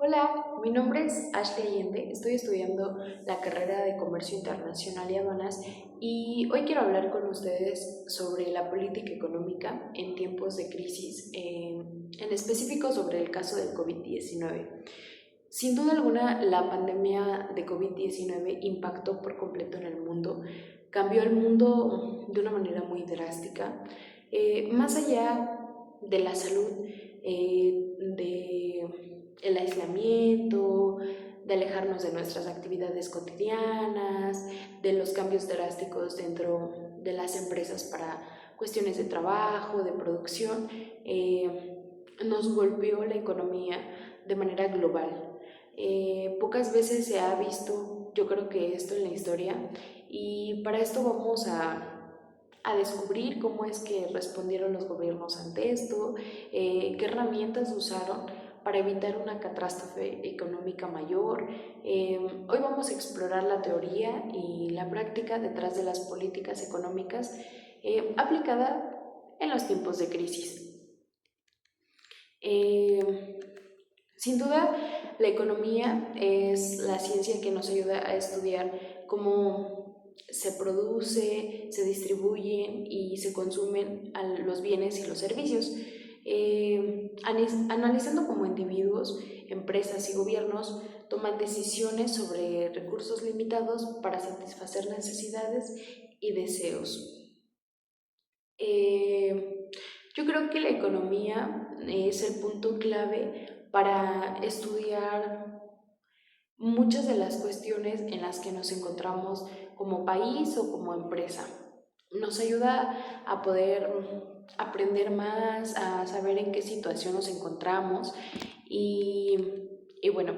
Hola, mi nombre es Ashley Allende, estoy estudiando la carrera de Comercio Internacional y Aduanas y hoy quiero hablar con ustedes sobre la política económica en tiempos de crisis, en específico sobre el caso del COVID-19. Sin duda alguna, la pandemia de COVID-19 impactó por completo en el mundo, cambió el mundo de una manera muy drástica. Más allá de la salud, de el aislamiento, de alejarnos de nuestras actividades cotidianas, de los cambios drásticos dentro de las empresas para cuestiones de trabajo, de producción, nos golpeó la economía de manera global. Pocas veces se ha visto, yo creo que esto en la historia, y para esto vamos a descubrir cómo es que respondieron los gobiernos ante esto, qué herramientas usaron para evitar una catástrofe económica mayor. Hoy vamos a explorar la teoría y la práctica detrás de las políticas económicas aplicada en los tiempos de crisis. Sin duda, la economía es la ciencia que nos ayuda a estudiar cómo se produce, se distribuyen y se consumen los bienes y los servicios. Analizando cómo individuos, empresas y gobiernos toman decisiones sobre recursos limitados para satisfacer necesidades y deseos. Yo creo que la economía es el punto clave para estudiar muchas de las cuestiones en las que nos encontramos como país o como empresa. Nos ayuda a poder aprender más, a saber en qué situación nos encontramos y bueno,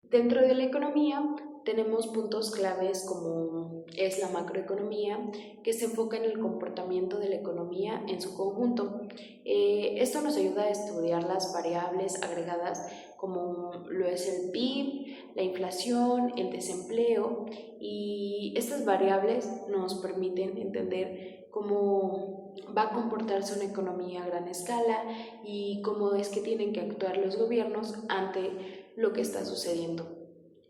dentro de la economía tenemos puntos claves como es la macroeconomía, que se enfoca en el comportamiento de la economía en su conjunto. Esto nos ayuda a estudiar las variables agregadas como lo es el PIB, la inflación, el desempleo, y estas variables nos permiten entender cómo va a comportarse una economía a gran escala y cómo es que tienen que actuar los gobiernos ante lo que está sucediendo.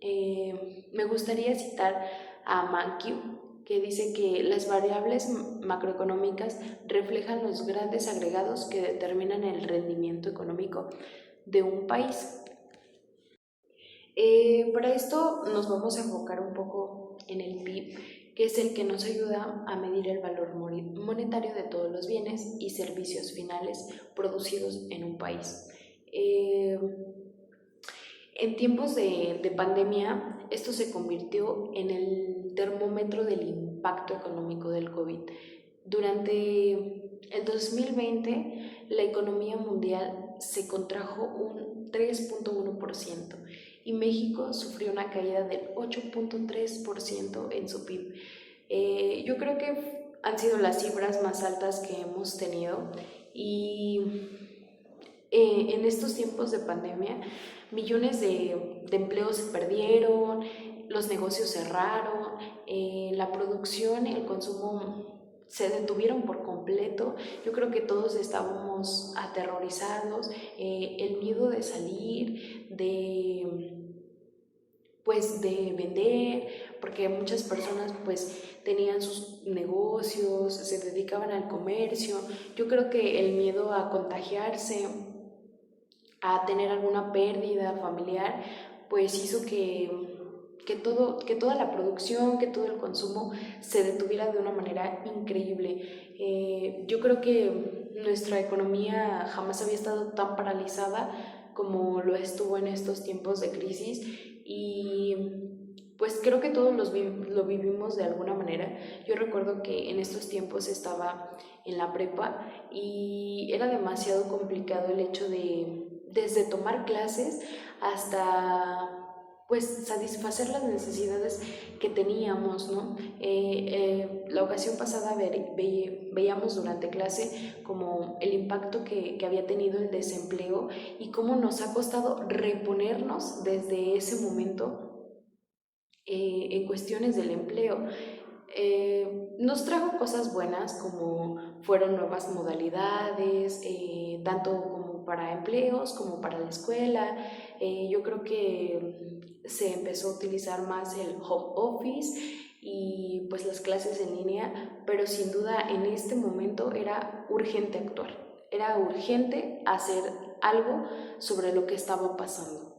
Me gustaría citar a Mankiw, que dice que las variables macroeconómicas reflejan los grandes agregados que determinan el rendimiento económico de un país. Para esto nos vamos a enfocar un poco en el PIB, que es el que nos ayuda a medir el valor monetario de todos los bienes y servicios finales producidos en un país. En tiempos de pandemia, esto se convirtió en el termómetro del impacto económico del COVID. Durante el 2020, la economía mundial se contrajo un 3.1% y México sufrió una caída del 8.3% en su PIB. Yo creo que han sido las cifras más altas que hemos tenido y en estos tiempos de pandemia millones de empleos se perdieron, los negocios cerraron, la producción y el consumo se detuvieron por completo. Yo creo que todos estábamos aterrorizados, el miedo de salir, de vender, porque muchas personas pues tenían sus negocios, se dedicaban al comercio. Yo creo que el miedo a contagiarse, a tener alguna pérdida familiar, pues hizo que toda la producción, que todo el consumo se detuviera de una manera increíble. Yo creo que nuestra economía jamás había estado tan paralizada como lo estuvo en estos tiempos de crisis y pues creo que todos lo vivimos de alguna manera. Yo recuerdo que en estos tiempos estaba en la prepa y era demasiado complicado el hecho de, desde tomar clases hasta pues satisfacer las necesidades que teníamos, ¿no? La ocasión pasada veíamos durante clase como el impacto que había tenido el desempleo y cómo nos ha costado reponernos desde ese momento en cuestiones del empleo. Nos trajo cosas buenas como fueron nuevas modalidades, tanto como para empleos como para la escuela. Yo creo que se empezó a utilizar más el home office y pues las clases en línea, pero sin duda en este momento era urgente actuar, era urgente hacer algo sobre lo que estaba pasando.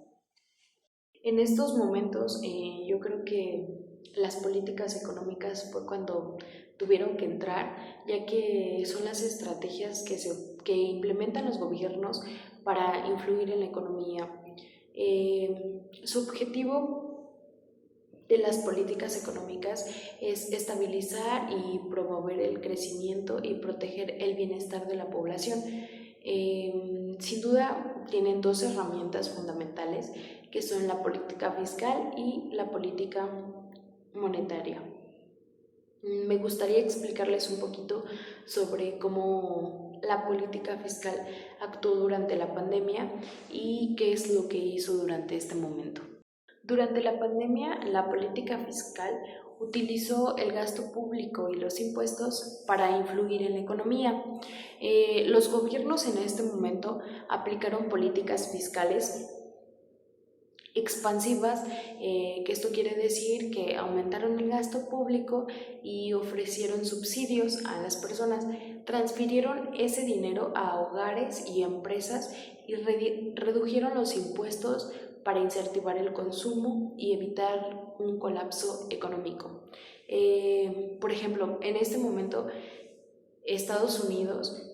En estos momentos yo creo que las políticas económicas fue cuando tuvieron que entrar, ya que son las estrategias que implementan los gobiernos para influir en la economía. Su objetivo de las políticas económicas es estabilizar y promover el crecimiento y proteger el bienestar de la población. Sin duda tienen dos herramientas fundamentales que son la política fiscal y la política monetaria. Me gustaría explicarles un poquito sobre cómo la política fiscal actuó durante la pandemia y qué es lo que hizo durante este momento. Durante la pandemia, la política fiscal utilizó el gasto público y los impuestos para influir en la economía. Los gobiernos en este momento aplicaron políticas fiscales expansivas, que esto quiere decir que aumentaron el gasto público y ofrecieron subsidios a las personas, transfirieron ese dinero a hogares y empresas y redujeron los impuestos para incentivar el consumo y evitar un colapso económico. Por ejemplo, en este momento Estados Unidos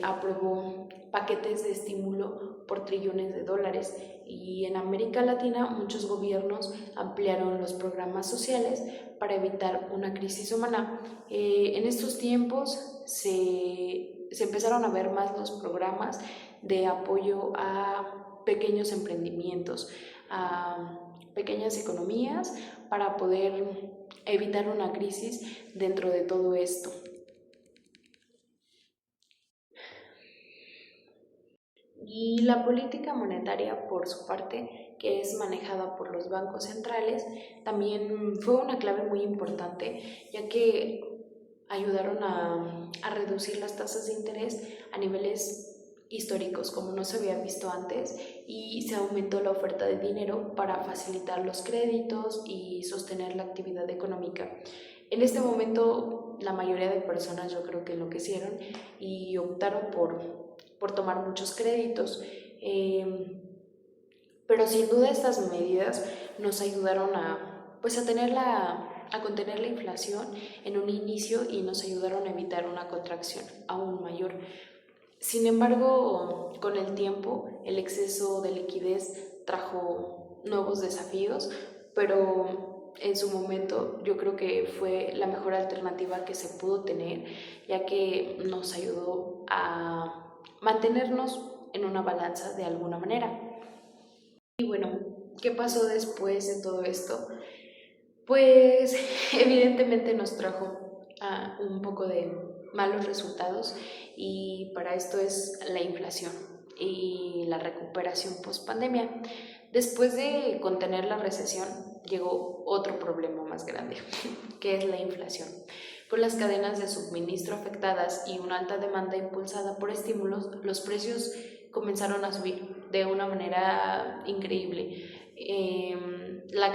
aprobó paquetes de estímulo por trillones de dólares y en América Latina muchos gobiernos ampliaron los programas sociales para evitar una crisis humana. En estos tiempos se empezaron a ver más los programas de apoyo a pequeños emprendimientos, a pequeñas economías para poder evitar una crisis dentro de todo esto. Y la política monetaria, por su parte, que es manejada por los bancos centrales, también fue una clave muy importante, ya que ayudaron a reducir las tasas de interés a niveles históricos como no se había visto antes y se aumentó la oferta de dinero para facilitar los créditos y sostener la actividad económica. En este momento la mayoría de personas yo creo que enloquecieron y optaron por tomar muchos créditos, pero sin duda estas medidas nos ayudaron pues a contener la inflación en un inicio y nos ayudaron a evitar una contracción aún mayor. Sin embargo, con el tiempo, el exceso de liquidez trajo nuevos desafíos, pero en su momento yo creo que fue la mejor alternativa que se pudo tener, ya que nos ayudó a mantenernos en una balanza de alguna manera. Y bueno, ¿qué pasó después de todo esto? Pues evidentemente nos trajo un poco de malos resultados y para esto es la inflación y la recuperación post pandemia. Después de contener la recesión llegó otro problema más grande, que es la inflación. Con las cadenas de suministro afectadas y una alta demanda impulsada por estímulos, los precios comenzaron a subir de una manera increíble. La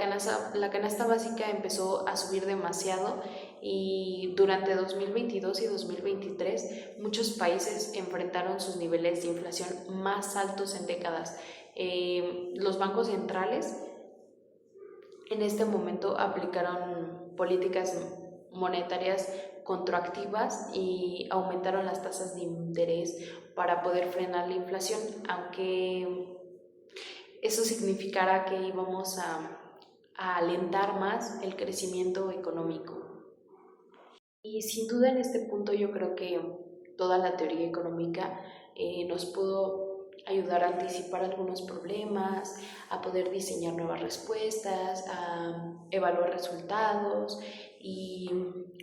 canasta básica empezó a subir demasiado y durante 2022 y 2023 muchos países enfrentaron sus niveles de inflación más altos en décadas. Los bancos centrales en este momento aplicaron políticas monetarias contractivas y aumentaron las tasas de interés para poder frenar la inflación, aunque eso significará que íbamos a alentar más el crecimiento económico. Y sin duda en este punto yo creo que toda la teoría económica nos pudo ayudar a anticipar algunos problemas, a poder diseñar nuevas respuestas, a evaluar resultados y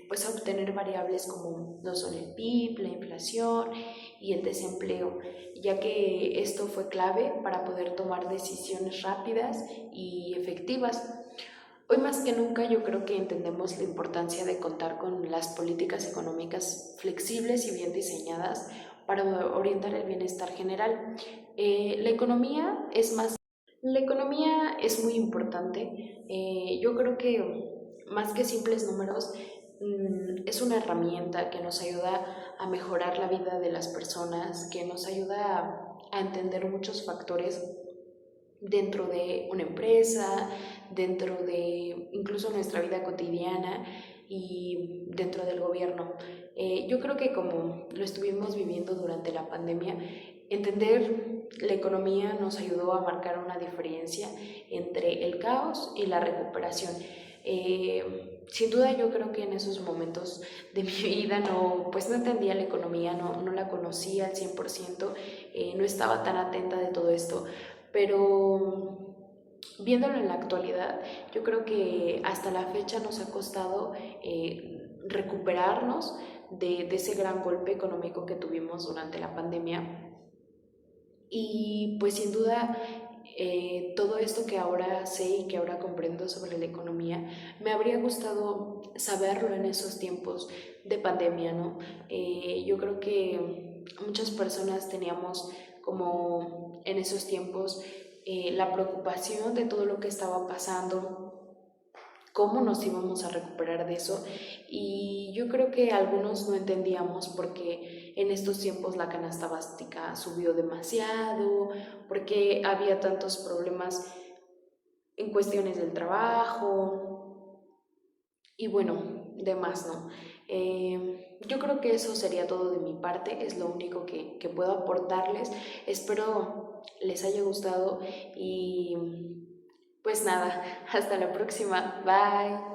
pues a obtener variables como lo son el PIB, la inflación y el desempleo, ya que esto fue clave para poder tomar decisiones rápidas y efectivas. Hoy más que nunca yo creo que entendemos la importancia de contar con las políticas económicas flexibles y bien diseñadas para orientar el bienestar general. La economía es más, la economía es muy importante. Yo creo que más que simples números, es una herramienta que nos ayuda a mejorar la vida de las personas, que nos ayuda a entender muchos factores dentro de una empresa, dentro de incluso nuestra vida cotidiana y dentro del gobierno. Yo creo que como lo estuvimos viviendo durante la pandemia, entender la economía nos ayudó a marcar una diferencia entre el caos y la recuperación. Sin duda yo creo que en esos momentos de mi vida pues no entendía la economía, no la conocía al 100%, no estaba tan atenta de todo esto, pero viéndolo en la actualidad, yo creo que hasta la fecha nos ha costado recuperarnos de ese gran golpe económico que tuvimos durante la pandemia. Y pues sin duda todo esto que ahora sé y que ahora comprendo sobre la economía, me habría gustado saberlo en esos tiempos de pandemia, ¿no? Yo creo que muchas personas teníamos como en esos tiempos la preocupación de todo lo que estaba pasando, cómo nos íbamos a recuperar de eso, y yo creo que algunos no entendíamos porque en estos tiempos la canasta básica subió demasiado, porque había tantos problemas en cuestiones del trabajo y bueno, demás, ¿no? Yo creo que eso sería todo de mi parte, es lo único que puedo aportarles. Espero les haya gustado y pues nada, hasta la próxima, bye.